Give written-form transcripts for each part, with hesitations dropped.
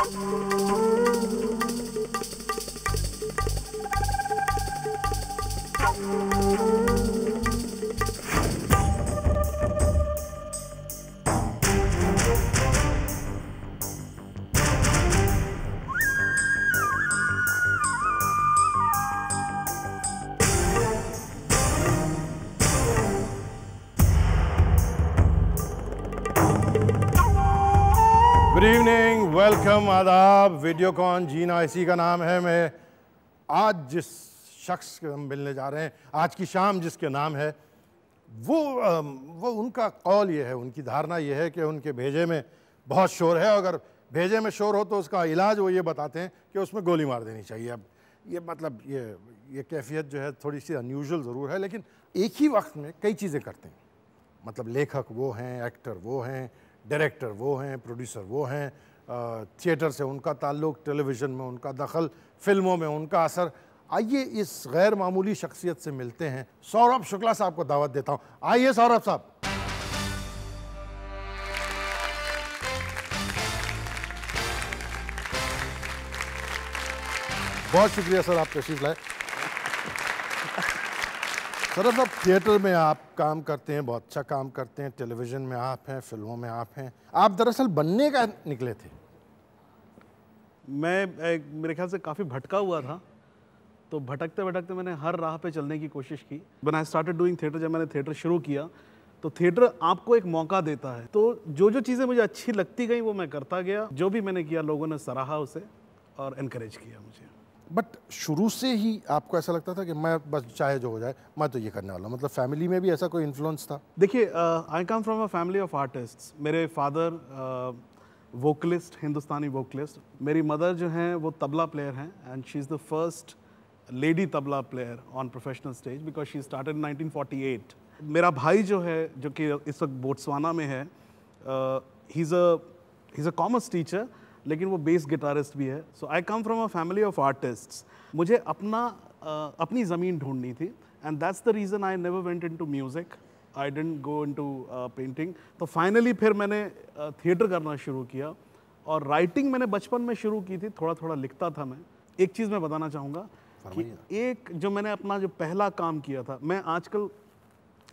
Good evening, welcome, आदाब। वीडियोकॉन जीना इसी का नाम है। मैं आज जिस शख्स से हम मिलने जा रहे हैं, आज की शाम जिसके नाम है, वो उनका कौल ये है, उनकी धारणा ये है कि उनके भेजे में बहुत शोर है। अगर भेजे में शोर हो तो उसका इलाज वो ये बताते हैं कि उसमें गोली मार देनी चाहिए। अब ये मतलब ये कैफियत जो है थोड़ी सी अनयूजुअल ज़रूर है, लेकिन एक ही वक्त में कई चीज़ें करते हैं। मतलब लेखक वो हैं, एक्टर वो हैं, डायरेक्टर वो हैं, प्रोड्यूसर वो हैं, थिएटर से उनका ताल्लुक़, टेलीविज़न में उनका दखल, फिल्मों में उनका असर। आइए इस गैर मामूली शख्सियत से मिलते हैं। सौरभ शुक्ला साहब को दावत देता हूँ। आइए सौरभ साहब। बहुत शुक्रिया सर, आप तशरीफ लाए। सौरभ साहब, थिएटर में आप काम करते हैं, बहुत अच्छा काम करते हैं, टेलीविज़न में आप हैं, फिल्मों में आप हैं। आप दरअसल बनने का निकले थे। मेरे ख्याल से काफ़ी भटका हुआ था, तो भटकते भटकते मैंने हर राह पे चलने की कोशिश की। When I started doing theatre, जब मैंने थिएटर शुरू किया तो थिएटर आपको एक मौका देता है। तो जो चीज़ें मुझे अच्छी लगती गई वो मैं करता गया। जो भी मैंने किया लोगों ने सराहा उसे और इनकरेज किया मुझे। बट शुरू से ही आपको ऐसा लगता था कि मैं बस चाहे जो हो जाए मैं तो ये करने वाला हूँ? मतलब फैमिली में भी ऐसा कोई इन्फ्लुएंस था? देखिए, I come from a family of artists. मेरे फादर वोकलिस्ट, हिंदुस्तानी वोकलिस्ट। मेरी मदर जो हैं वो तबला प्लेयर हैं, and she is the first lady tabla player on professional stage because she started in 1948। मेरा भाई जो है, जो कि इस वक्त बोट्सवाना में है, he is a commerce teacher, लेकिन वो बेस गिटारिस्ट भी है। So I come from a family of artists. मुझे अपनी ज़मीन ढूंढनी थी, and that's the reason I never went into music, I didn't go into painting. तो फाइनली फिर मैंने थिएटर करना शुरू किया, और राइटिंग मैंने बचपन में शुरू की थी, थोड़ा थोड़ा लिखता था मैं। एक चीज़ मैं बताना चाहूँगा कि एक जो मैंने अपना जो पहला काम किया था, मैं आजकल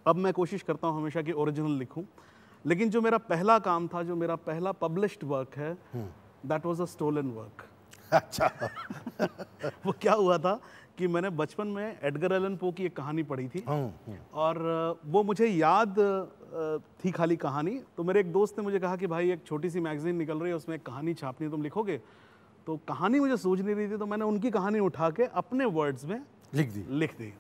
अब मैं कोशिश करता हूँ हमेशा कि ओरिजिनल लिखूँ, लेकिन जो मेरा पहला काम था, जो मेरा पहला पब्लिश्ड वर्क है, that was a stolen work. अच्छा। वो क्या हुआ था कि मैंने बचपन में एडगर एलन पो की एक कहानी पढ़ी थी, और वो मुझे याद थी खाली कहानी। तो मेरे एक दोस्त ने मुझे कहा कि भाई एक छोटी सी मैगजीन निकल रही है, उसमें एक कहानी छापनी है, तुम लिखोगे? तो कहानी मुझे सूझ नहीं रही थी, तो मैंने उनकी कहानी उठा के अपने वर्ड्स में लिख दी।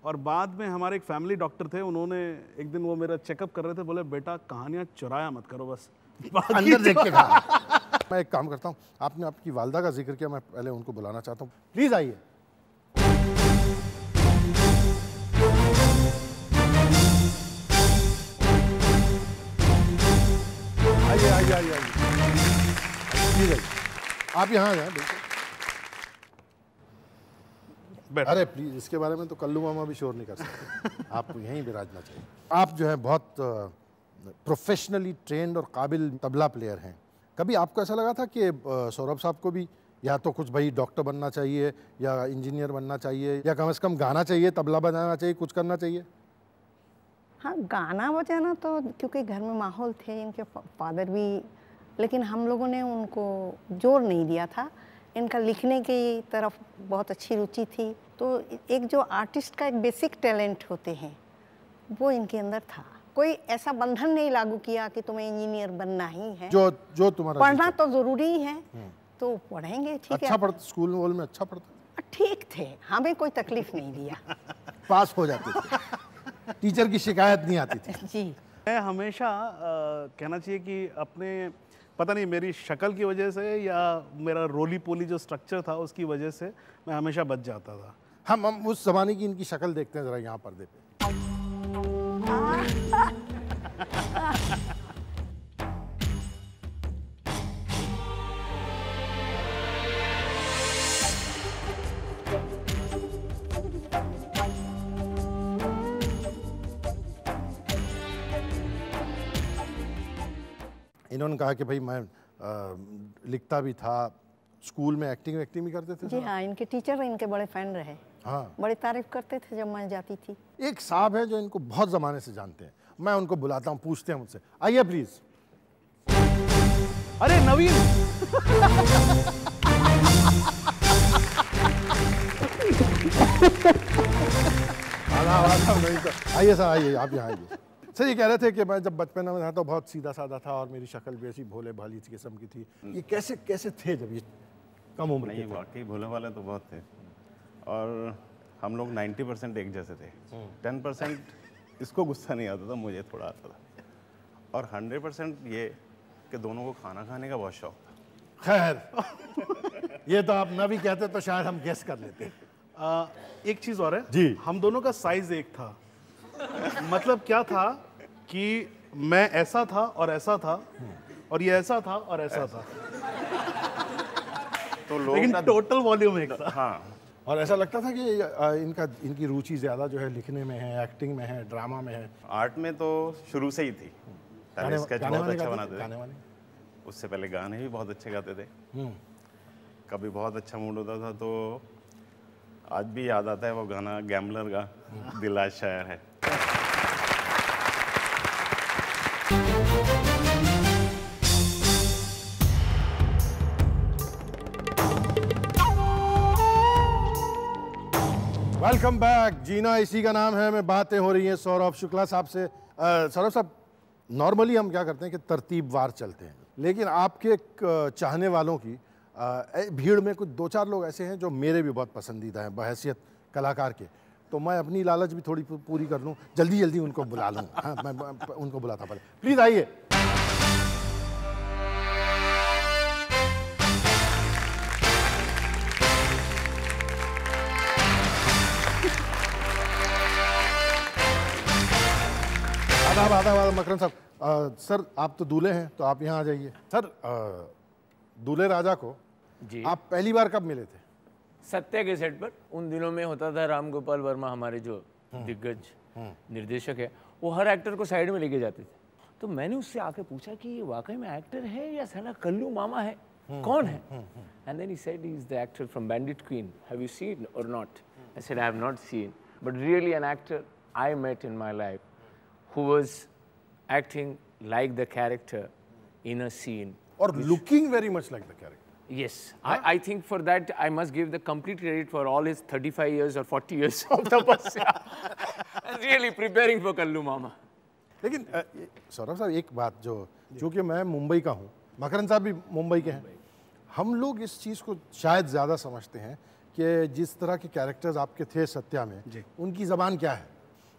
और बाद में हमारे एक फैमिली डॉक्टर थे, उन्होंने एक दिन वो मेरा चेकअप कर रहे थे, बोले बेटा कहानियाँ चुराया मत करो, बस अंदर देख के कहा। मैं एक काम करता हूँ, आपने आपकी वालदा का जिक्र किया, मैं पहले उनको बुलाना चाहता हूँ। प्लीज आइए। आइए आइए आइए आइए, प्लीज आइए। आप यहाँ आ जाए बिल्कुल। अरे प्लीज, इसके बारे में तो कल्लू मामा भी शोर नहीं कर सकते। आपको यहीं विराजना चाहिए। आप जो है बहुत प्रोफेशनली ट्रेंड और काबिल तबला प्लेयर हैं। कभी आपको ऐसा लगा था कि सौरभ साहब को भी या तो कुछ भाई डॉक्टर बनना चाहिए, या इंजीनियर बनना चाहिए, या कम से कम गाना चाहिए, तबला बजाना चाहिए, कुछ करना चाहिए? हाँ, गाना बजाना तो क्योंकि घर में माहौल थे, इनके फादर भी, लेकिन हम लोगों ने उनको जोर नहीं दिया था। इनका लिखने की तरफ बहुत अच्छी रुचि थी, तो एक जो आर्टिस्ट का एक बेसिक टैलेंट होते हैं वो इनके अंदर था। कोई ऐसा बंधन नहीं लागू किया कि तुम्हें इंजीनियर बनना ही है। जो तुम्हारा पढ़ना तो जरूरी ही है, तो पढ़ेंगे, ठीक है। अच्छा पढ़ते, स्कूल वॉल में अच्छा पढ़ते? ठीक थे, हमें कोई तकलीफ नहीं दिया। पास हो जाते थे, टीचर की शिकायत नहीं आती थी। जी। मैं हमेशा कहना चाहिए कि अपने, पता नहीं मेरी शक्ल की वजह से या मेरा रोली पोली जो स्ट्रक्चर था उसकी वजह से मैं हमेशा बच जाता था। हम उस जमाने की इनकी शक्ल देखते हैं जरा यहाँ पर्दे पे। इन्होंने कहा कि भाई मैं लिखता भी था, स्कूल में एक्टिंग भी करते थे? जी हाँ, इनके टीचर इनके बड़े फैन रहे। हाँ, बड़ी तारीफ करते थे जब मैं जाती थी। एक साहब है जो इनको बहुत ज़माने से जानते हैं, मैं उनको बुलाता हूँ, पूछते हैं मुझसे, आइए प्लीज़। अरे नवीन! नहीं तो आइए सर, आइए, आप यहाँ आइए। सर ये कह रहे थे कि मैं जब बचपन में था तो बहुत सीधा साधा था और मेरी शक्ल भी ऐसी भोले भाली किस्म की थी। ये कैसे कैसे थे जब ये कम उम्र के नहीं, थे? वाकई भोले वाले तो बहुत थे और हम लोग 90% एक जैसे थे। 10% इसको गुस्सा नहीं आता था, मुझे थोड़ा आता था, और 100% ये कि दोनों को खाना खाने का बहुत शौक था। खैर ये तो आप न भी कहते तो शायद हम गेस कर लेते। एक चीज और है जी। हम दोनों का साइज एक था। मतलब क्या था कि मैं ऐसा था और ऐसा था और ये ऐसा था और ऐसा था, तो लोग लेकिन ना, टोटल वॉल्यूम एक था। हाँ, और ऐसा लगता था कि इनकी रुचि ज़्यादा जो है लिखने में है, एक्टिंग में है, ड्रामा में है। आर्ट में तो शुरू से ही थी। पहले स्केच बहुत वाने अच्छा गाते बनाते गाने थे, वाने? उससे पहले गाने भी बहुत अच्छे गाते थे। कभी बहुत अच्छा मूड होता था तो आज भी याद आता है वो गाना गैम्बलर का, दिल आज शायर है। वेलकम बैक, जीना इसी का नाम है में बातें हो रही हैं सौरभ शुक्ला साहब से। सौरभ साहब, नॉर्मली हम क्या करते हैं कि तरतीबवार चलते हैं, लेकिन आपके चाहने वालों की भीड़ में कुछ 2-4 लोग ऐसे हैं जो मेरे भी बहुत पसंदीदा हैं बहैसियत कलाकार के, तो मैं अपनी लालच भी थोड़ी पूरी कर लूँ, जल्दी जल्दी उनको बुला लूँ। हाँ, मैं उनको बुलाता पहले, प्लीज़ आइए। आदाब मकरम साहब। सर आप तो दूल्हे हैं तो आप यहाँ आ जाइए। सर दूल्हे राजा को जी आप पहली बार कब मिले थे? सत्या के सेट पर। उन दिनों में होता था, राम गोपाल वर्मा हमारे जो दिग्गज निर्देशक है, वो हर एक्टर को साइड में लेके जाते थे। तो मैंने उससे आके पूछा कि ये वाकई में एक्टर है या साला कल्लू मामा है, कौन है? And then he said he is the actor from Bandit Queen, have you seen और not? I said I have not seen, but really an actor I met in my life who was acting like the character in a scene. Or looking very much like the character. Yes, I think for that I must give the complete credit for all his 35 years or 40 years of tapasya and really preparing for Kallu Mama. लेकिन सौरभ साहब एक बात जो, चूँकि मैं मुंबई का हूँ, मकरन साहब भी मुंबई के हैं, हम लोग इस चीज़ को शायद ज़्यादा समझते हैं कि जिस तरह के कैरेक्टर्स आपके थे सत्या में, उनकी ज़बान क्या है,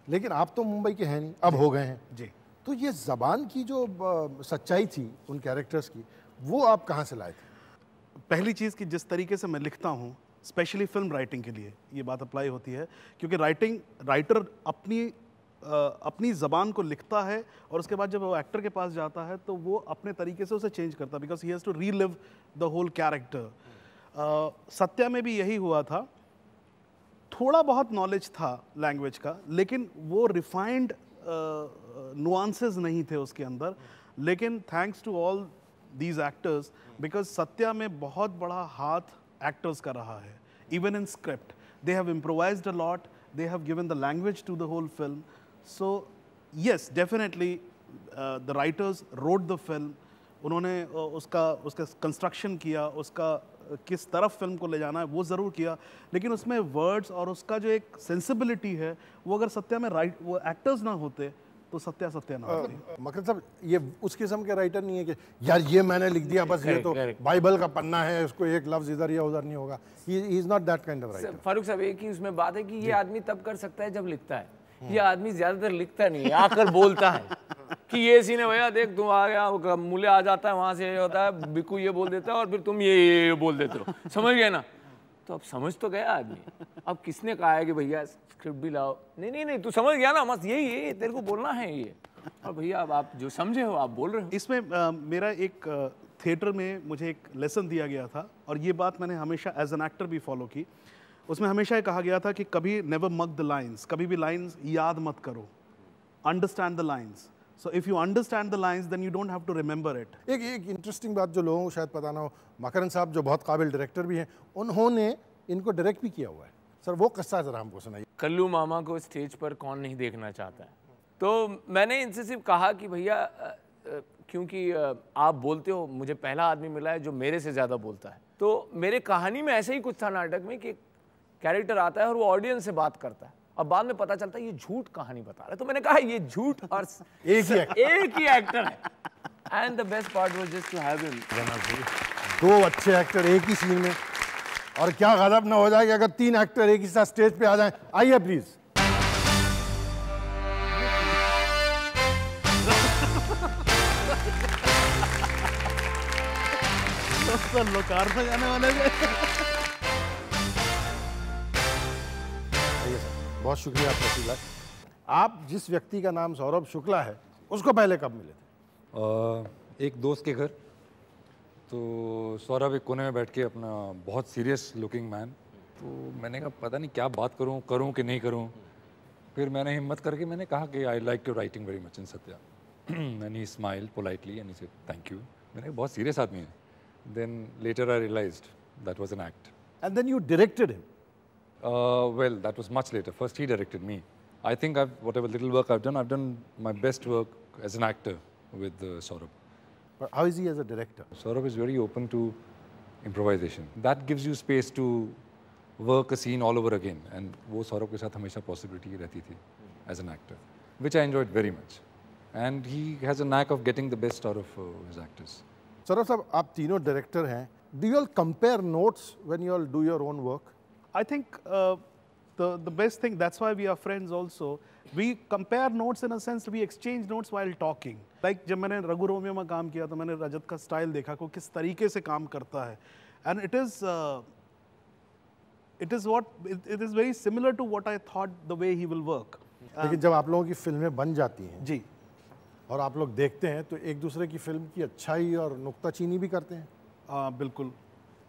लेकिन आप तो मुंबई के हैं नहीं, अब हो गए हैं जी। तो ये ज़बान की जो सच्चाई थी उन कैरेक्टर्स की, वो आप कहाँ से लाए थे? पहली चीज़ कि जिस तरीके से मैं लिखता हूँ, स्पेशली फिल्म राइटिंग के लिए ये बात अप्लाई होती है, क्योंकि राइटर अपनी ज़बान को लिखता है और उसके बाद जब वो एक्टर के पास जाता है तो वो अपने तरीके से उसे चेंज करता है, because he has to relive the whole character. Satya में भी यही हुआ था। थोड़ा बहुत नॉलेज था लैंग्वेज का, लेकिन वो रिफाइंड नुआंसेस नहीं थे उसके अंदर। लेकिन thanks to all these actors, because Satya में बहुत बड़ा हाथ एक्टर्स का रहा है। Even in script they have improvised a lot, they have given the language to the whole film. So yes, definitely the writers wrote the film. उन्होंने उसका construction किया, उसका किस तरफ फिल्म को ले जाना है वो ज़रूर किया, लेकिन उसमें वर्ड्स और उसका जो एक सेंसिबिलिटी है वो अगर सत्या में वो एक्टर्स ना होते तो सत्या ना होती। मकरन साहब ये उस किस्म के राइटर नहीं है कि यार ये मैंने लिख दिया बस, ये तो बाइबल का पन्ना है, उसको एक लफ्ज इधर या उधर नहीं होगा। He is not that kind of writer. Farooq साहब, एक ही उसमें बात है कि ये आदमी तब कर सकता है जब लिखता है, ये आदमी ज्यादातर लिखता नहीं है, आकर बोलता है कि ये सीन है भैया, देख तुम आ गया, मूल्य आ जाता है, वहां से ये होता है, बिकू ये बोल देता है और फिर तुम ये बोल देते हो, समझ गए ना? तो अब समझ तो गया आदमी। अब किसने कहा है कि भैया स्क्रिप्ट भी लाओ? नहीं, तू समझ गया ना, मस्त यही तेरे को बोलना है ये, और भैया अब आप जो समझे हो आप बोल रहे हो। इसमें मेरा एक थिएटर में मुझे एक लेसन दिया गया था, और ये बात मैंने हमेशा एज एन एक्टर भी फॉलो की। उसमें हमेशा ये कहा गया था कि कभी नेवर मग द लाइन्स, कभी भी लाइन्स याद मत करो, understand the lines. So if you understand the lines, then you don't have to remember it. एक इंटरेस्टिंग बात जो लोगों को शायद पता ना हो, मकरन साहब जो बहुत काबिल डायरेक्टर भी हैं, उन्होंने इनको डायरेक्ट भी किया हुआ है। सर वो किस्सा जरा हमको सुनाइए। कल्लू मामा को स्टेज पर कौन नहीं देखना चाहता है। तो मैंने इनसे सिर्फ कहा कि भैया क्योंकि आप बोलते हो, मुझे पहला आदमी मिला है जो मेरे से ज़्यादा बोलता है। तो मेरे कहानी में ऐसे ही कुछ था नाटक में कि कैरेक्टर आता है और वो ऑडियंस से बात करता है, अब बाद में पता चलता है ये झूठ कहानी बता रहा है। तो मैंने कहा ये झूठ और एक ही एक्टर है। And the best part was just to have him. दो अच्छे एक्टर एक ही सीन में, और क्या गजब ना हो जाए कि अगर 3 एक्टर एक ही साथ स्टेज पे आ जाएं। आइए प्लीज। लोकार्पण जाने वाले थे। बहुत शुक्रिया आपका शुक्ला। आप जिस व्यक्ति का नाम सौरभ शुक्ला है, उसको पहले कब मिले थे? एक दोस्त के घर। तो सौरभ एक कोने में बैठ के अपना बहुत सीरियस लुकिंग मैन, तो मैंने कहा पता नहीं क्या बात करूं कि नहीं करूं। फिर मैंने हिम्मत करके मैंने कहा कि I like your writing very much in Satya. And he smiled politely and he said thank you. मैंने कहा बहुत सीरियस आदमी है। Then later I realised that was an act. And then you directed him? Well, that was much later. First, he directed me. I think whatever little work I've done my best work as an actor with Saurabh. But how is he as a director? Saurabh is very open to improvisation. That gives you space to work a scene all over again. And वो Saurabh के साथ हमेशा possibility रहती थी as an actor, which I enjoyed very much. And he has a knack of getting the best out of his actors. Saurabh साहब, आप तीनों director हैं. Do you all compare notes when you all do your own work? I think the best thing, that's why we are friends also. We compare notes in a sense, we exchange notes while talking. Like जब मैंने Raghu Romeo में काम किया तो मैंने रजत का style देखा को किस तरीके से काम करता है, and it is very similar to what I thought the way he will work. लेकिन जब आप लोगों की फिल्में बन जाती हैं जी, और आप लोग देखते हैं तो एक दूसरे की फिल्म की अच्छाई और नुक्ताचीनी भी करते हैं। बिल्कुल।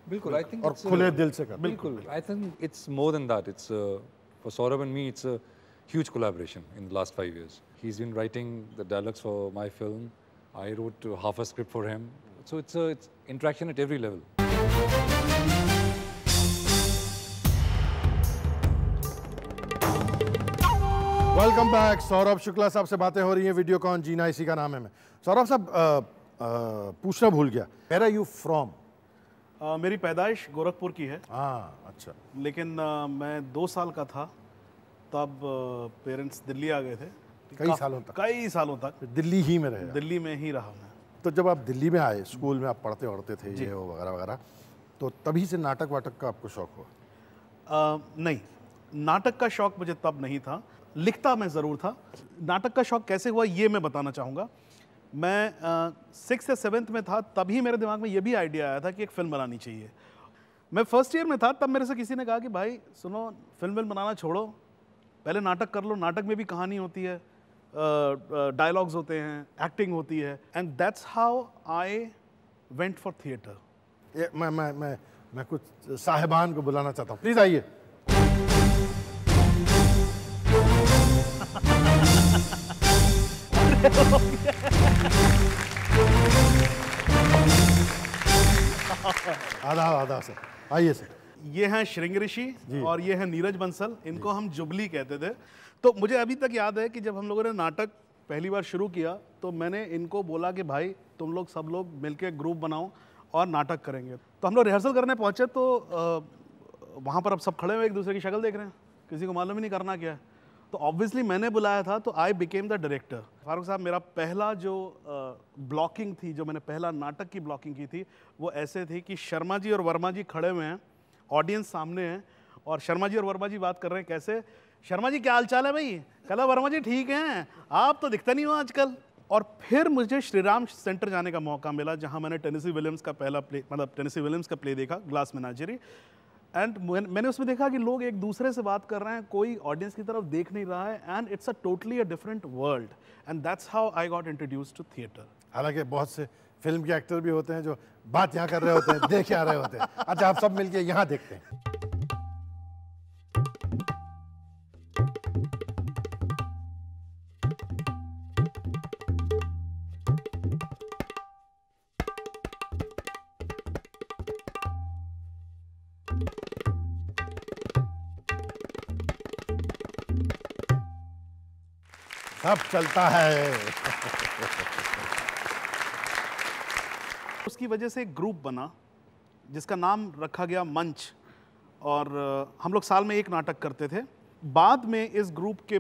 बिल्कुल, I think और खुले दिल से करते हैं। बिल्कुल, I think it's more than that. It's for Saurabh and me, it's a huge collaboration in the last 5 years. He's been writing the dialogues for my film. I wrote half a script for him. So it's interaction at every level. Welcome back. Saurabh Shukla साहब से बातें हो रही हैं, वीडियोकॉन जीना इसी का नाम है। मैं सौरभ साहब पूछना भूल गया, वेयर आर यू फ्रॉम? मेरी पैदाइश गोरखपुर की है। हाँ, अच्छा। लेकिन मैं 2 साल का था तब पेरेंट्स दिल्ली आ गए थे। कई सालों तक दिल्ली ही में रहे? दिल्ली में ही रहा मैं। तो जब आप दिल्ली में आए, स्कूल में आप पढ़ते थे ये वो वगैरह वगैरह, तो तभी से नाटक वाटक का आपको शौक हुआ? नहीं, नाटक का शौक मुझे तब नहीं था, लिखता मैं ज़रूर था। नाटक का शौक कैसे हुआ ये मैं बताना चाहूँगा। मैं 6th या 7th में था, तभी मेरे दिमाग में ये भी आइडिया आया था कि एक फ़िल्म बनानी चाहिए। मैं फर्स्ट ईयर में था, तब मेरे से किसी ने कहा कि भाई सुनो, फिल्म बनाना छोड़ो, पहले नाटक कर लो। नाटक में भी कहानी होती है, डायलॉग्स होते हैं, एक्टिंग होती है, and that's how I went for theatre. मैं कुछ साहिबान को बुलाना चाहता हूँ, प्लीज आइए। आधा सर, आइए सर। ये हैं श्रृंग ऋषि और ये हैं नीरज बंसल। इनको हम जुबली कहते थे। तो मुझे अभी तक याद है कि जब हम लोगों ने नाटक पहली बार शुरू किया तो मैंने इनको बोला कि भाई तुम लोग सब लोग मिलके ग्रुप बनाओ और नाटक करेंगे। तो हम लोग रिहर्सल करने पहुंचे तो वहाँ पर अब सब खड़े हुए एक दूसरे की शक्ल देख रहे हैं, किसी को मालूम ही नहीं करना क्या है। तो ऑब्वियसली मैंने बुलाया था, तो I became the director. Farooq साहब, मेरा पहला जो ब्लॉकिंग थी, जो मैंने पहला नाटक की ब्लॉकिंग की थी, वो ऐसे थी कि शर्मा जी और वर्मा जी खड़े हुए हैं, ऑडियंस सामने है, और शर्मा जी और वर्मा जी बात कर रहे हैं कैसे, शर्मा जी क्या हाल चाल है भाई, कहला वर्मा जी ठीक हैं, आप तो दिखता नहीं हो आजकल। और फिर मुझे श्रीराम सेंटर जाने का मौका मिला, जहाँ मैंने टेनेसी विलियम्स का पहला प्ले, मतलब टेनेसी विलियम्स का प्ले देखा, ग्लास मेनाजरी। एंड मैंने उसमें देखा कि लोग एक दूसरे से बात कर रहे हैं, कोई ऑडियंस की तरफ देख नहीं रहा है, and it's a totally a different world, and that's how I got introduced to theatre. हालांकि बहुत से फिल्म के एक्टर भी होते हैं जो बात यहाँ कर रहे होते हैं, देख आ रहे होते हैं। अच्छा, आप सब मिलके यहाँ देखते हैं। सब चलता है। उसकी वजह से एक ग्रुप बना जिसका नाम रखा गया मंच, और हम लोग साल में एक नाटक करते थे। बाद में इस ग्रुप के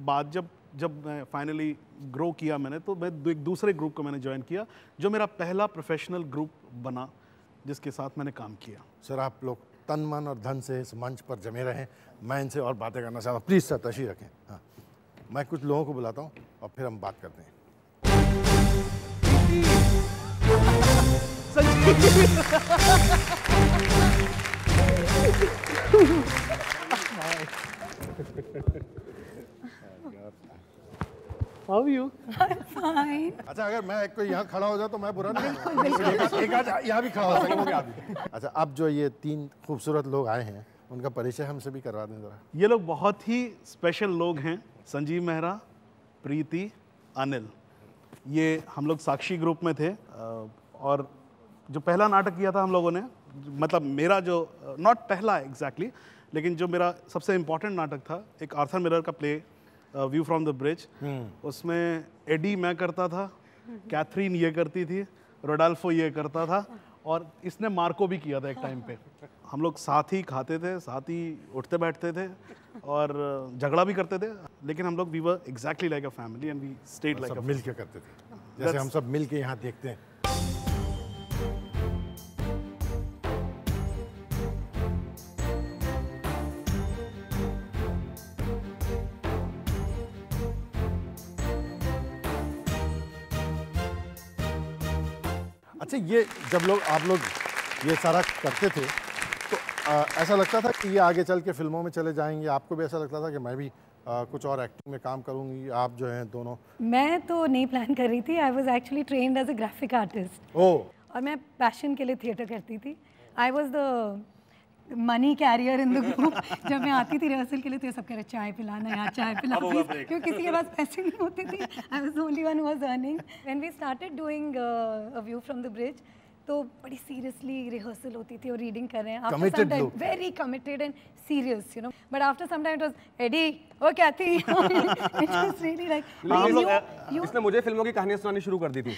बाद जब मैं फाइनली ग्रो किया मैंने, तो मैं एक दूसरे ग्रुप को मैंने ज्वाइन किया जो मेरा पहला प्रोफेशनल ग्रुप बना जिसके साथ मैंने काम किया। सर आप लोग तन मन और धन से इस मंच पर जमे रहें। मैं इनसे और बातें करना चाहता हूँ। प्लीज़ सर तशरीफ रखें। हाँ, मैं कुछ लोगों को बुलाता हूँ और फिर हम बात करते हैं। How are you? Fine. अच्छा, अगर मैं कोई यहाँ खड़ा हो जाए तो मैं बुरा नहीं, एक आज यहाँ भी खड़ा हो सकेंगे। अच्छा, अब जो ये 3 खूबसूरत लोग आए हैं उनका परिचय हमसे भी करवा दें ज़रा। ये लोग बहुत ही स्पेशल लोग हैं। संजीव मेहरा, प्रीति, अनिल। ये हम लोग साक्षी ग्रुप में थे, और जो पहला नाटक किया था हम लोगों ने, मतलब मेरा जो नॉट पहला एग्जैक्टली लेकिन जो मेरा सबसे इम्पोर्टेंट नाटक था, एक आर्थर मिलर का play view from the bridge. उसमें एडी मैं करता था, कैथरीन ये करती थी, रोडाल्फो ये करता था, और इसने मार्को भी किया था एक टाइम पे। हम लोग साथ ही खाते थे, साथ ही उठते बैठते थे और झगड़ा भी करते थे, लेकिन हम लोग we were exactly like a family and we stayed like सब मिल के करते थे, जैसे हम सब मिल के यहाँ देखते हैं। अच्छा, ये जब आप लोग ये सारा करते थे तो ऐसा लगता था कि ये आगे चल के फिल्मों में चले जाएंगे? आपको भी ऐसा लगता था कि मैं भी कुछ और एक्टिंग में काम करूंगी? आप जो हैं दोनों। मैं तो नहीं प्लान कर रही थी। I was actually trained as a graphic artist. और मैं पैशन के लिए थिएटर करती थी। I was the money carrier in the group. जब मैं आती थी रिहर्सल के लिए तो ये सब कह रहे चाय पिलाना यार, चाय पिला प्लीज, क्योंकि किसी के पास पैसे नहीं होते थे। I was the only one who was earning. When we started doing a view from the bridge, तो बड़ी सीरियसली रिहर्सल होती थी और रीडिंग कर रहे हैं। After some time very committed and serious, you know, but after some time it was एडी ओ क्या थी। इट वाज रियली लाइक इसने मुझे फिल्मों की कहानियां सुनानी शुरू कर दी थी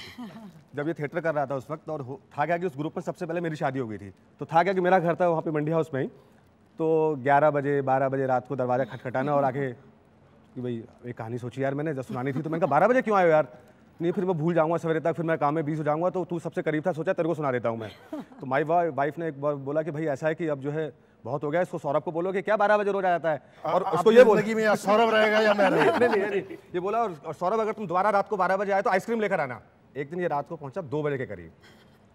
जब ये थिएटर कर रहा था उस वक्त। और था क्या कि उस ग्रुप में सबसे पहले मेरी शादी हो गई थी, तो था क्या कि मेरा घर था वहाँ पे मंडी हाउस में ही। तो 11 बजे 12 बजे रात को दरवाज़ा खटखटाना और आके कि भाई एक कहानी सोची यार मैंने जब सुनानी थी। तो मैंने कहा 12 बजे क्यों आए हो यार? नहीं फिर मैं भूल जाऊंगा सवेरे तक, फिर मैं काम में 20 हो जाऊंगा, तो तू सबसे करीब था, सोचा तेरे को सुना देता हूँ मैं। तो माई वाइफ ने एक बार बोला कि भाई ऐसा है कि अब जो है बहुत हो गया, इसको सौरभ को बोलो कि क्या 12 बजे रोज आ जाता है। और उसको ये बोला कि सौरभ रहेगा या मैं रहेगा? नहीं, ये बोला और सौरभ अगर तुम दोबारा रात को 12 बजे आए तो आइसक्रीम लेकर आना। एक दिन ये रात को पहुंचा 2 बजे के करीब,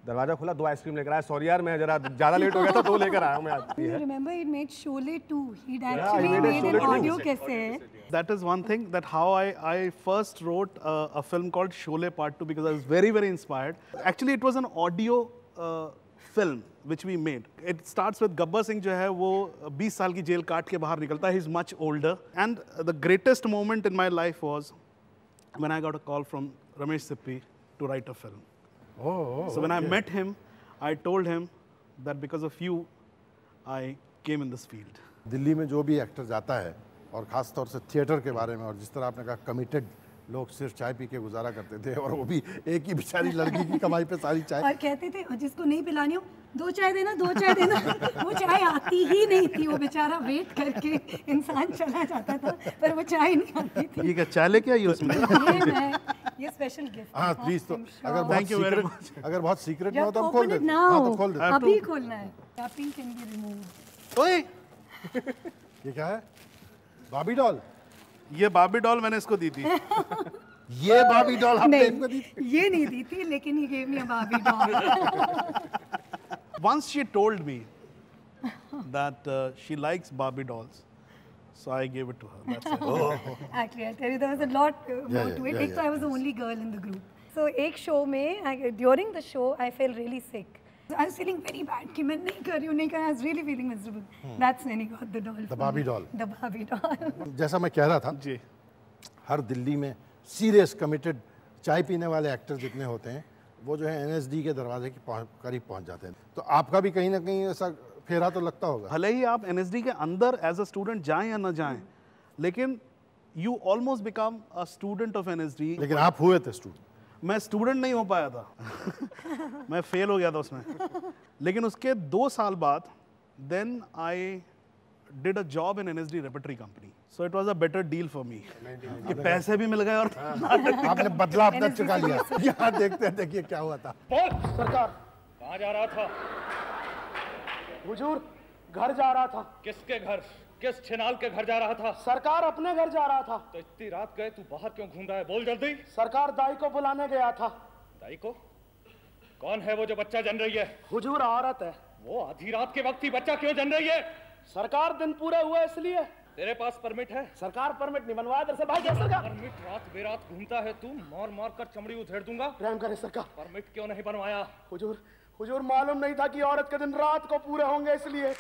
दरवाजा खुला, 2 आइसक्रीम लेकर आया। सॉरी यार मैं जरा ज्यादा लेट हो गया था, 2 लेकर आया हूँ मैं आज। You remember he made Sholay 2. He'd actually made an audio cassette. That is one thing, that how I first wrote a film called Sholay Part 2 because I was very, very inspired. Actually, it was an audio film which we made. It starts with Gabbar Singh जो है वो 20 साल की jail काट के बाहर निकलता है. He's much older. And the greatest moment in my life was when I got a call from Ramesh Sippy to write a film. So when I met him, I told him that because of you, I came in this field. Delhi में जो भी actor जाता है और ख़ास तौर से theatre के बारे में, और जिस तरह आपने कहा कमिटेड लोग सिर्फ चाय पी के गुजारा करते थे, और वो भी एक ही बेचारी लड़की की कमाई पे सारी चाय। और कहते थे और जिसको नहीं पिलानी हो 2 चाय देना, 2 चाय देना। वो चाय आती ही नहीं थी, वो बेचारा वेट करके इंसान चला जाता था, पर वो चाय नहीं आती थी। ये क्या चाय लेके आई उसमें? ये स्पेशल गिफ्ट। हाँ प्लीज, तो अगर बहुत सीक्रेट ना हो तो हम खोल देते हैं। हाँ तो खोल देते हैं। अभी खोलना है। Tapping can be removed. ओए ये क्या है? बाबी डॉल? ये बाबी डॉल मैंने इसको दी थी। ये बाबी डॉल हमने इनको दी थी? ये नहीं दी थी, लेकिन he gave me a Barbie doll. Once she told me that she likes Barbie dolls, so I gave it to her. That's it. Actually, I'll tell you, there was a lot more to it. एक तो I was the only girl in the group. So एक show में, during the show, I felt really sick. I was feeling very bad कि मैं नहीं कर रही हूँ, नहीं कर रही हूँ. I was really feeling miserable. That's when he got the doll. The Barbie doll. The Barbie doll. जैसा मैं कह रहा था जी, हर दिल्ली में सीरियस कमिटेड चाय पीने वाले एक्टर जितने होते हैं वो जो है NSD के दरवाजे के करीब पहुंच जाते हैं। तो आपका भी कहीं ना कहीं ऐसा फेरा तो लगता होगा। भले ही आप NSD के अंदर एज अ स्टूडेंट जाएं या ना जाएं, लेकिन you almost become a student of NSD. लेकिन आप हुए थे स्टूडेंट? मैं स्टूडेंट नहीं हो पाया था मैं फेल हो गया था उसमें। लेकिन उसके 2 साल बाद then I did a job in NSD repertory company, so it was a better deal for me कि पैसे भी मिल गए और आपने बदला अपना चुका लिया। यहाँ देखते हैं, देखिए क्या हुआ था। सरकार कहाँ जा रहा था? हुजूर घर जा रहा था। किसके घर? किस छिनाल के घर जा रहा था? सरकार अपने घर जा रहा था। तो इतनी रात गए, तू बाहर क्यों घूम रहा है? बोल जल्दी। सरकार दाई को बुलाने गया था। दाई को? कौन है वो जो बच्चा जन रही है? हुजूर औरत है। वो आधी रात के वक्त ही बच्चा क्यों जन रही है? सरकार दिन पूरे हुए इसलिए। तेरे पास परमिट है? सरकार परमिट नहीं बनवाया दरअसल भाई। कैसे सरकार? परमिट रात बेरात घूमता है तू, मार मार कर चमड़ी उधेड़ दूंगा। रहम करे सरकार। परमिट क्यों नहीं बनवाया? हुजूर मालूम नहीं था कि औरत के दिन रात को पूरे होंगे इसलिए।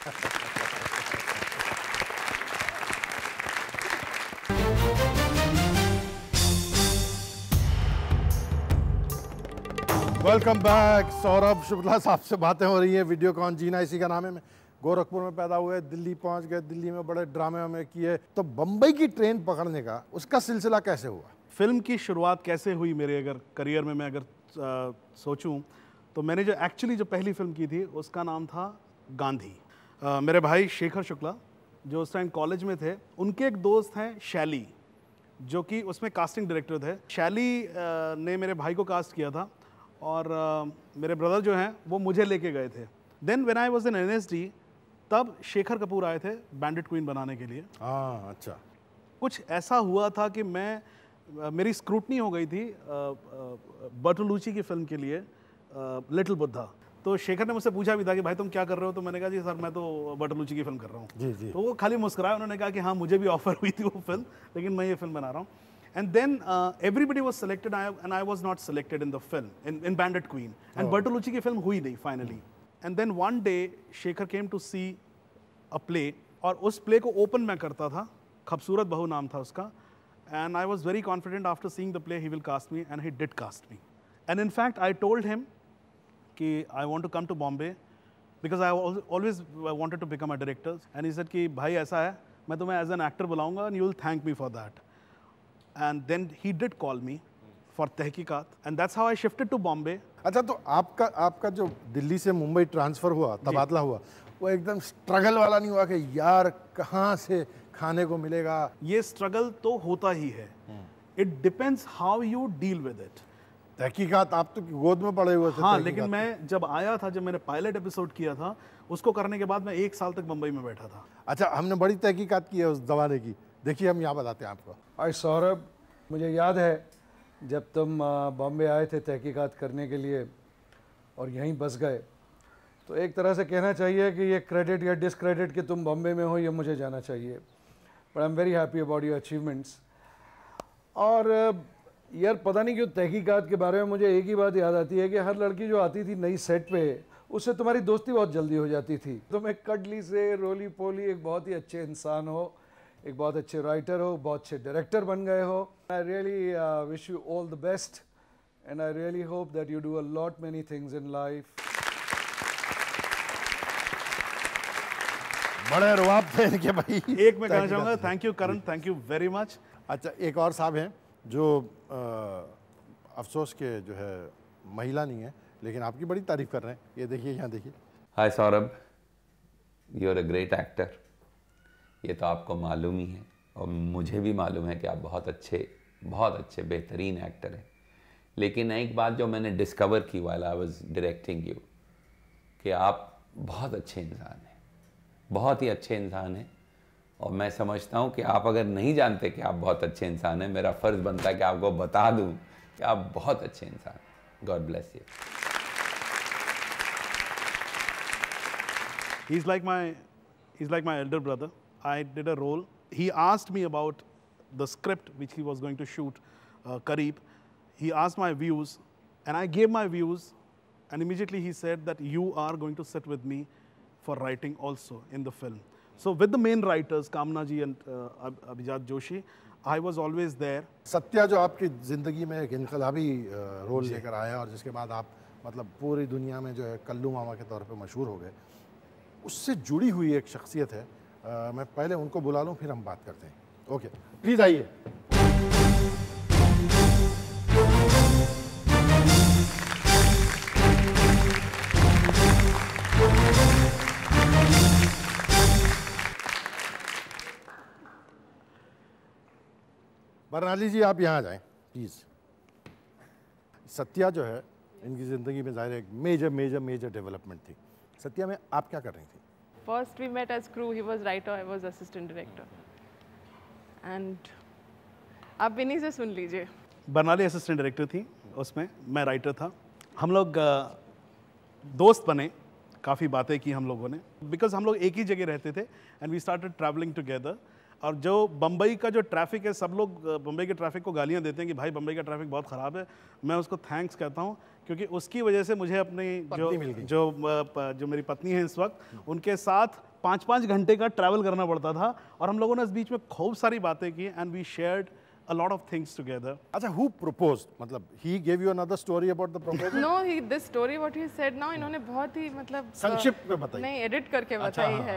Welcome back. सौरभ शुक्ला साहब से बातें हो रही है। वीडियोकॉन जीना इसी का नाम है। मैं गोरखपुर में पैदा हुए, दिल्ली पहुंच गए, दिल्ली में बड़े ड्रामे में किए। तो बम्बई की ट्रेन पकड़ने का उसका सिलसिला कैसे हुआ? फिल्म की शुरुआत कैसे हुई मेरे अगर करियर में मैं अगर सोचूं तो मैंने जो एक्चुअली जो पहली फिल्म की थी उसका नाम था गांधी। मेरे भाई शेखर शुक्ला जो उस टाइम कॉलेज में थे, उनके एक दोस्त हैं शैली जो कि उसमें कास्टिंग डायरेक्टर थे। शैली ने मेरे भाई को कास्ट किया था और मेरे ब्रदर जो हैं वो मुझे लेके गए थे। Then when I was in NSD तब शेखर कपूर आए थे बैंडिट क्वीन बनाने के लिए। हाँ अच्छा। कुछ ऐसा हुआ था कि मेरी स्क्रूटनी हो गई थी बर्टोलुची की फिल्म के लिए लिटिल बुद्धा। तो शेखर ने मुझसे पूछा भी था कि भाई तुम क्या कर रहे हो? तो मैंने कहा जी सर मैं तो बर्टोलुची की फिल्म कर रहा हूँ। जी जी। तो वो खाली मुस्कुराए, उन्होंने कहा कि हाँ मुझे भी ऑफर हुई थी वो फिल्म, लेकिन मैं ये फिल्म बना रहा हूँ। And then everybody was selected and I was not selected in the film, in Bandit Queen. And Bertolucci की फिल्म हुई नहीं finally. And then one day Shekhar came to see a play और उस play को open मैं करता था, खूबसूरत बहू नाम था उसका। And I was very confident after seeing the play he will cast me, and he did cast me. And in fact I told him कि I want to come to Bombay because I always wanted to become a director. And he said कि भाई ऐसा है, मैं तुम्हें as an actor बुलाऊंगा and you will thank me for that. And then he did call me for तहकीकात, and that's how I shifted to Bombay. अच्छा, तो आपका जो दिल्ली से मुंबई ट्रांसफ़र हुआ, तबादला हुआ, वो एकदम स्ट्रगल वाला नहीं हुआ कि यार कहाँ से खाने को मिलेगा? ये स्ट्रगल तो होता ही है। It depends how you deal with it. तहकीकात आप तो गोद में पड़े हुए थे। हाँ, लेकिन मैं जब आया था, जब मैंने पायलट एपिसोड किया था, उसको करने के बाद मैं 1 साल तक मुंबई में बैठा था। अच्छा, हमने बड़ी तहकीकात की है उस ज़माने की। देखिए हम यहाँ बताते हैं आपको। हाय सौरभ, मुझे याद है जब तुम बॉम्बे आए थे तहकीकात करने के लिए और यहीं बस गए, तो एक तरह से कहना चाहिए कि ये क्रेडिट या डिसक्रेडिट कि तुम बॉम्बे में हो ये मुझे जाना चाहिए। But I am very happy about your achievements. और यार पता नहीं क्यों तहकीकात के बारे में मुझे एक ही बात याद आती है कि हर लड़की जो आती थी नई सेट पे उससे तुम्हारी दोस्ती बहुत जल्दी हो जाती थी। तुम एक कडली से रोली पोली एक बहुत ही अच्छे इंसान हो, एक बहुत अच्छे राइटर हो, बहुत अच्छे डायरेक्टर बन गए हो। I really wish you all the best and I really hope that you do a lot many things in life. बड़े रुआब थे इनके भाई। एक मैं कहना चाहूँगा, thank you Karan, thank you very much. अच्छा, एक और साहब हैं जो अफसोस के जो है महिला नहीं है, लेकिन आपकी बड़ी तारीफ कर रहे हैं। ये देखिए, यहाँ देखिए। Hi Saurabh, you are a great actor. ये तो आपको मालूम ही है और मुझे भी मालूम है कि आप बहुत अच्छे बेहतरीन एक्टर हैं। लेकिन एक बात जो मैंने डिस्कवर की while I was directing you, कि आप बहुत अच्छे इंसान हैं, बहुत ही अच्छे इंसान हैं। और मैं समझता हूँ कि आप अगर नहीं जानते कि आप बहुत अच्छे इंसान हैं, मेरा फ़र्ज़ बनता है कि आपको बता दूँ कि आप बहुत अच्छे इंसान हैं। God bless you. He's like my elder brother. I did a role. He asked me about the script which he was going to shoot, Kareeb. He asked my views, and I gave my views, and immediately he said that you are going to sit with me for writing also in the film. So with the main writers, Kamna ji and Abhijat Joshi, I was always there. Satya जो आपकी ज़िंदगी में एक इनकलाबी role लेकर आया और जिसके बाद आप मतलब पूरी दुनिया में जो है कल्लू मामा के तौर पे मशहूर हो गए, उससे जुड़ी हुई एक शख्सियत है। मैं पहले उनको बुला लूँ फिर हम बात करते हैं। ओके, प्लीज आइए। बरनाली जी आप यहाँ आ जाएं प्लीज़। सत्या जो है इनकी ज़िंदगी में ज़ाहिर एक मेजर डेवलपमेंट थी। सत्या में आप क्या कर रही थी? First we met as crew. He was writer, I was assistant director. And आप इन्हीं से सुन लीजिए। बरनाली असिस्टेंट डायरेक्टर थी, उसमें मैं राइटर था। हम लोग दोस्त बने, काफ़ी बातें की हम लोगों ने, बिकॉज हम लोग एक ही जगह रहते थे and we started travelling together. और जो बम्बई का जो ट्रैफिक है, सब लोग बम्बई के ट्रैफिक को गालियाँ देते हैं कि भाई बम्बई का ट्रैफिक बहुत ख़राब है। मैं उसको थैंक्स कहता हूँ, क्योंकि उसकी वजह से मुझे अपनी जो मेरी पत्नी है इस वक्त, उनके साथ 5-5 घंटे का ट्रैवल करना पड़ता था। और हम लोगों ने इस बीच में खूब सारी बातें की and we shared a lot of things together. अच्छा, who proposed? मतलब he gave you another story about the proposal? No, this story what he said now, इन्होंने बहुत ही मतलब संक्षिप्त में बताइए। नहीं, edit करके बताई है।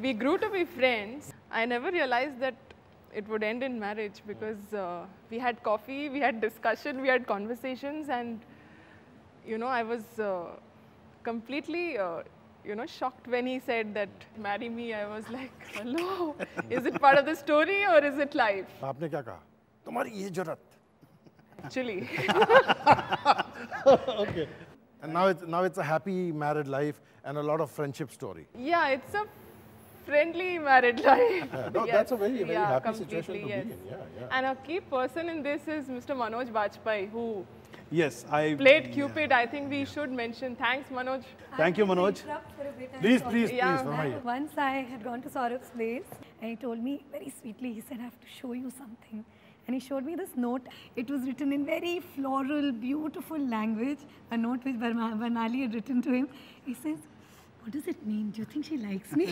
We grew to be friends. I never realized that it would end in marriage because we had coffee, we had discussion, we had conversations, and you know I was completely shocked when he said that marry me. I was like, hello, is it part of the story or is it life? आपने क्या कहा? तुम्हारी ये जरूरत। Actually. Okay. And now it's a happy married life and a lot of friendship story. Yeah, it's a friendly married life. No, yes. That's a very happy situation to yes. be in. Yeah. And a key person in this is Mr. Manoj Bajpayee, who Yes, I played Cupid. I think we should mention. Thanks, Manoj. Thank you, Manoj. Please. Once I had gone to Saurav's place and he told me very sweetly, he said, I have to show you something. And he showed me this note. It was written in very floral, beautiful language, a note which Bernali had written to him. He says, what does it mean? Do you think she likes me?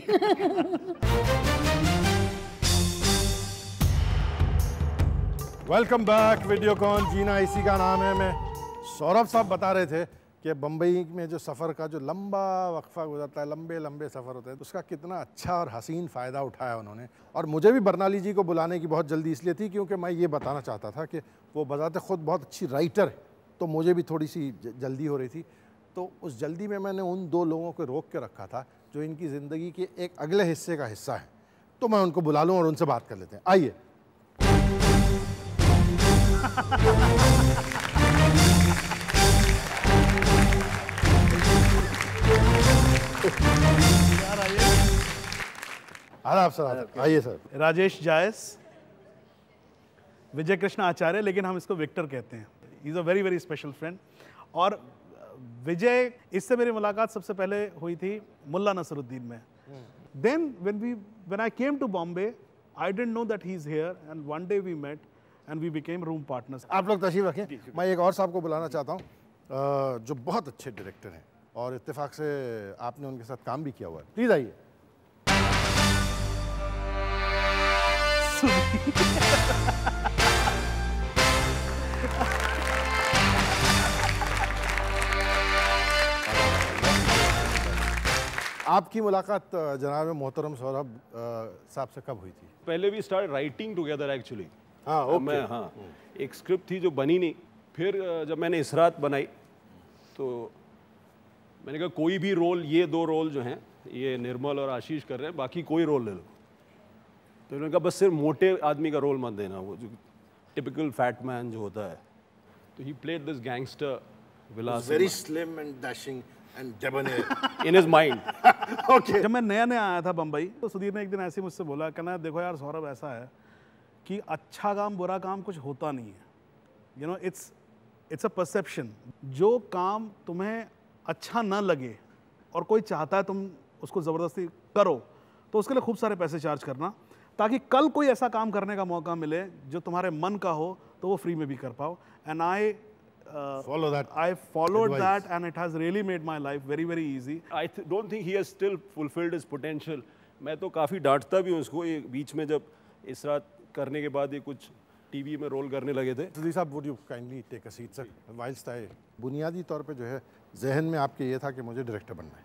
Welcome back Videocon, जीना इसी का नाम है। मैं सौरभ साहब बता रहे थे कि बम्बई में जो सफ़र का जो लंबा वक्फा गुजरता है, लंबे सफ़र होते हैं, उसका कितना अच्छा और हसीन फ़ायदा उठाया उन्होंने। और मुझे भी बरनाली जी को बुलाने की बहुत जल्दी इसलिए थी क्योंकि मैं ये बताना चाहता था कि वो बजाते ख़ुद बहुत अच्छी राइटर है, तो मुझे भी थोड़ी सी जल्दी हो रही थी। तो उस जल्दी में मैंने उन 2 लोगों को रोक के रखा था जो इनकी ज़िंदगी के एक अगले हिस्से का हिस्सा है। तो मैं उनको बुला लूँ और उनसे बात कर लेते हैं। आइए। आदाब सर, आइए सर। राजेश जायस, विजय कृष्ण आचार्य, लेकिन हम इसको विक्टर कहते हैं। ही is a very very special friend. और विजय, इससे मेरी मुलाकात सबसे पहले हुई थी मुल्ला नसरुद्दीन में। Then when I came to Bombay, I didn't know that he's here, and one day we met and we became room partners. आप लोग तशरीफ रखें। मैं एक और साहब को बुलाना चाहता हूँ जो बहुत अच्छे डायरेक्टर हैं और इत्तेफाक से आपने उनके साथ काम भी किया हुआ है। प्लीज आइए। आपकी मुलाकात जनाब मोहतरम सौरभ साहब से कब हुई थी? पहले भी स्टार्ट राइटिंग टुगेदर एक्चुअली। हाँ, ओके। एक स्क्रिप्ट थी जो बनी नहीं, फिर जब मैंने इसरात बनाई तो मैंने कहा कोई भी रोल, ये 2 रोल जो हैं ये निर्मल और आशीष कर रहे हैं, बाकी कोई रोल ले लो। तो उन्होंने कहा बस सिर्फ मोटे आदमी का रोल मत देना, वो जो टिपिकल फैट मैन जो होता है। तो he played this gangster Vilas, very slim and dashing and debonair in his mind. Okay. जब मैं नया आया था बम्बई, तो सुधीर ने एक दिन ऐसे मुझसे बोला, कहना देखो यार सौरभ, ऐसा है कि अच्छा काम बुरा काम कुछ होता नहीं है। You know, it's a perception. जो काम तुम्हें अच्छा ना लगे और कोई चाहता है तुम उसको ज़बरदस्ती करो, तो उसके लिए खूब सारे पैसे चार्ज करना, ताकि कल कोई ऐसा काम करने का मौका मिले जो तुम्हारे मन का हो, तो वो फ्री में भी कर पाओ। And I followed that and it has really made my life very very easy. I don't think he has still fulfilled his potential. मैं तो काफ़ी डांटता भी हूँ उसको। ये बीच में जब इसरात करने के बाद ये कुछ टीवी में रोल करने लगे थे। सुधीर साहब, would you kindly take a seat, sir? Whilst I बुनियादी तौर पे जो है जहन में आपके ये था कि मुझे डायरेक्टर बनना है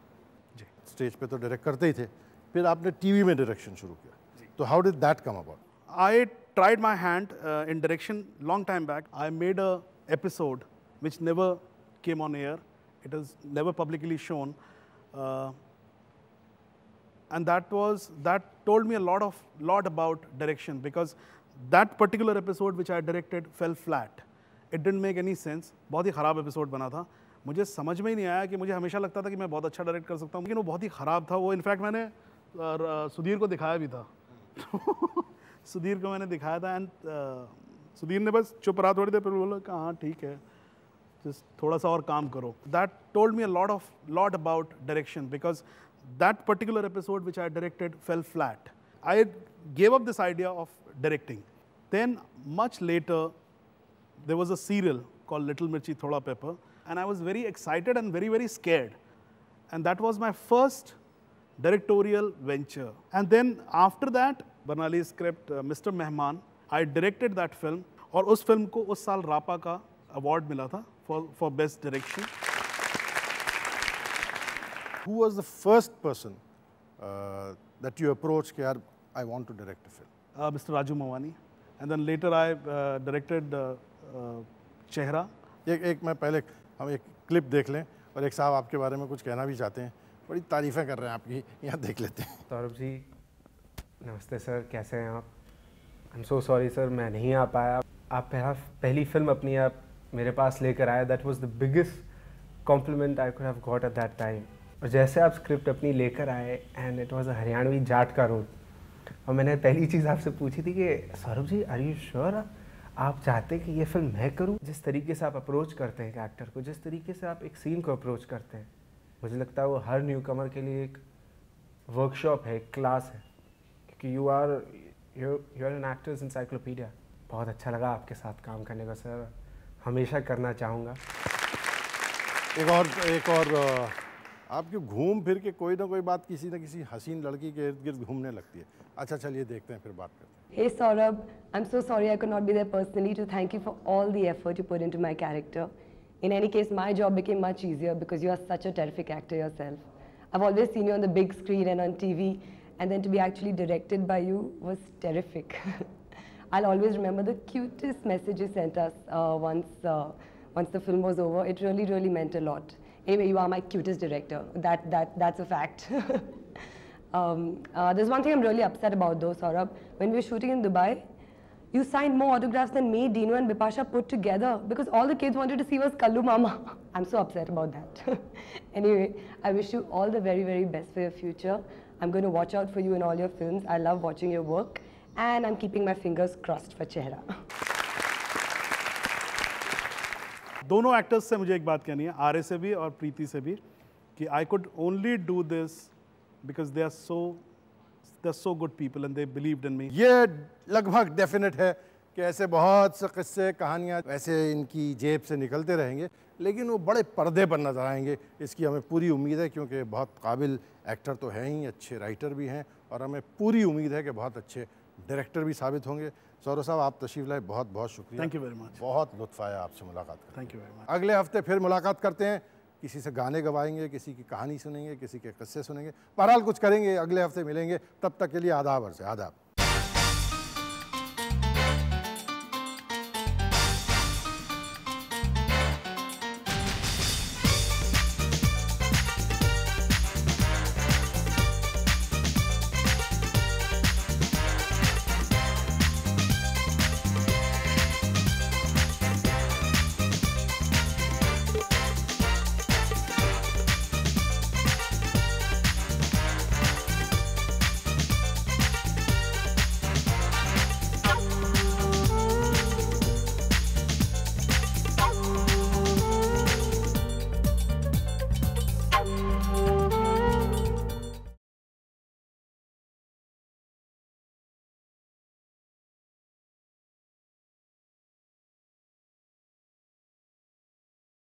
जी। स्टेज पे तो डायरेक्ट करते ही थे, फिर आपने टीवी में डायरेक्शन शुरू किया, तो how did that come about? I tried my hand in direction long time back. I made a episode which never came on air. It was never publicly shown. And that told me a lot about direction, because that particular episode which I directed fell flat. It didn't make any sense. बहुत ही ख़राब episode बना था. मुझे समझ में ही नहीं आया कि मुझे हमेशा लगता था कि मैं बहुत अच्छा डायरेक्ट कर सकता हूँ, लेकिन वो बहुत ही ख़राब था. वो इनफैक्ट मैंने सुधीर को दिखाया भी था. सुधीर को मैंने दिखाया था एंड सुधीर ने बस चुप रहा थोड़ी देर, फिर बोला कि हाँ ठीक है, just थोड़ा सा और काम करो. That told me a lot about direction, because that particular episode which I directed fell flat. I gave up this idea of directing. Then much later, there was a serial called Little Mirchi Thoda Pepper, and I was very excited and very, very scared. And that was my first directorial venture. And then after that, Barnali's script, Mr. Mehman, I directed that film, और उस film को उस साल रापा का award मिला था for best direction. Who was the first person that you approached कि यार I want to direct a film? Mr. Raju Mawani, and then later I directed चेहरा. एक मैं पहले हम एक क्लिप देख लें, और एक साहब आपके बारे में कुछ कहना भी चाहते हैं. बड़ी तारीफ़ें कर रहे हैं आपकी, यहाँ देख लेते हैं. सौरभ जी नमस्ते सर, कैसे हैं आप? I am so sorry sir, मैं नहीं आ पाया. आप पहली फिल्म अपनी आप मेरे पास लेकर आए. That was the biggest compliment I could have got at that time. और जैसे आप स्क्रिप्ट अपनी लेकर आए, एंड इट वाज अ हरियाणवी जाट का रोल, और मैंने पहली चीज़ आपसे पूछी थी कि Saurabh ji are you sure आप चाहते हैं कि ये फिल्म मैं करूं? जिस तरीके से आप अप्रोच करते हैं एक एक्टर को, जिस तरीके से आप एक सीन को अप्रोच करते हैं, मुझे लगता है वो हर न्यू कमर के लिए एक वर्कशॉप है, एक क्लास है, क्योंकि you are an actor's encyclopaedia. बहुत अच्छा लगा आपके साथ काम करने का सर, हमेशा करना चाहूँगा. एक और आप क्यों घूम फिर के कोई ना कोई बात किसी न किसी हसीन लड़की के इर्द गिर्द घूमने लगती है. अच्छा चलिए देखते हैं, फिर बात करते हैं. Hey Saurabh, I'm so sorry I could not be there personally to thank you for all the effort you put into my character. In any case, my job became much easier because you are such a terrific actor yourself. I've always seen you on the big screen and on TV, and then to be actually directed by you was terrific. I'll always remember the cutest message you sent us once the film was over. It really, really meant a lot. Anyway, you are my cutest director. That's a fact. There's one thing I'm really upset about though, Saurabh. When we were shooting in Dubai, you signed more autographs than me, Dino and Bipasha put together, because all the kids wanted to see was Kallu Mama. I'm so upset about that. Anyway, I wish you all the very, very best for your future. I'm going to watch out for you in all your films. I love watching your work, and I'm keeping my fingers crossed for Chehra. दोनों actors से मुझे एक बात कहनी है, आर्य से भी और प्रीति से भी, कि I could only do this because they are so good people and they believed in me. ये लगभग डेफिनेट है कि ऐसे बहुत से किस्से कहानियाँ वैसे इनकी जेब से निकलते रहेंगे, लेकिन वो बड़े पर्दे पर नजर आएंगे, इसकी हमें पूरी उम्मीद है, क्योंकि बहुत काबिल एक्टर तो हैं ही, अच्छे राइटर भी हैं, और हमें पूरी उम्मीद है कि बहुत अच्छे डायरेक्टर भी साबित होंगे. सौरभ साहब, आप तशरीफ लाए, बहुत बहुत शुक्रिया. Thank you very much. बहुत लुत्फ आया आपसे मुलाकात करके. Thank you very much. अगले हफ्ते फिर मुलाकात करते हैं, किसी से गाने गवाएंगे, किसी की कहानी सुनेंगे, किसी के किस्से सुनेंगे, बहरहाल कुछ करेंगे. अगले हफ्ते मिलेंगे, तब तक के लिए आदाब अर्ज़ है. आदाब.